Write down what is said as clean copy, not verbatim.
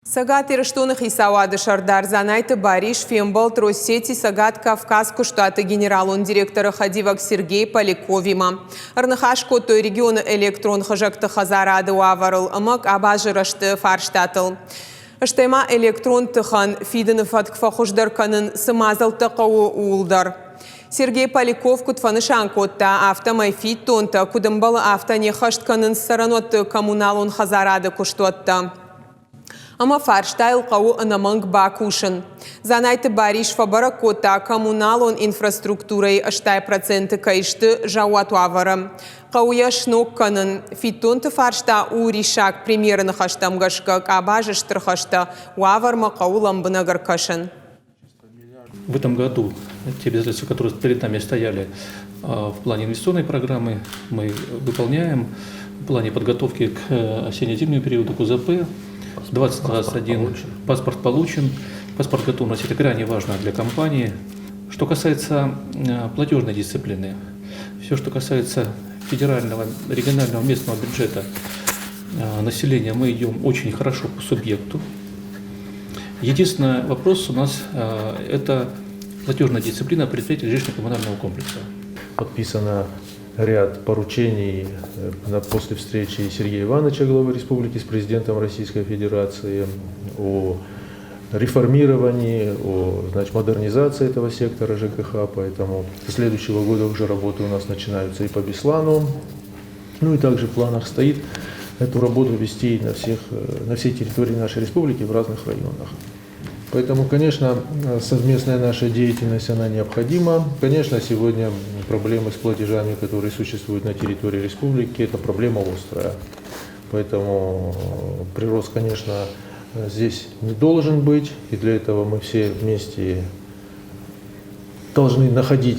Сагат Ириштунах и Сауады Шардар Занайты Бариш Фембал Россети Сагат Кавказку штата генералун директора Хадивак Сергей Поляковима. Арнахашко той региона электрон хажакта Хазарады Уаварл Амак Абажирашты Фарштатл. Аштайма электрон тыхан Фиденов Аткфахуждарканын Самазал Тақауы Улдар. Сергей Поляков кутфанышан котта автомайфит тонта кудымбалы автоне хаштканын саранотты коммуналун Хазарады куштотта. Ама фарштайл қау анаманг бакушын. Занайты Бариш фабара кота коммуналон инфраструктурой аштай проценты кайшты жауату авара. Қауя шнок канын фитонты фаршта уришак примерно хаштамгашка кабажыштыр хашта уаварма қау ламбынагар кашын. В этом году те обязательства, которые перед нами стояли в плане инвестиционной программы, мы выполняем. В плане подготовки к осенне-зимнему периоду КУЗП 2021 паспорт получен. Паспорт готовности – это крайне важно для компании. Что касается платежной дисциплины, все, что касается федерального, регионального, местного бюджета населения, мы идем очень хорошо по субъекту. Единственный вопрос у нас – это платежная дисциплина предприятий жилищно-коммунального комплекса. Подписано ряд поручений после встречи Сергея Ивановича, главы республики, с президентом Российской Федерации о реформировании, о модернизации этого сектора ЖКХ. Поэтому со следующего года уже работы у нас начинаются и по Беслану. Ну и также в планах стоит эту работу вести на всей территории нашей республики в разных районах. Поэтому, конечно, совместная наша деятельность, она необходима. Конечно, сегодня проблемы с платежами, которые существуют на территории республики, это проблема острая. Поэтому прирост, конечно, здесь не должен быть. И для этого мы все вместе должны находить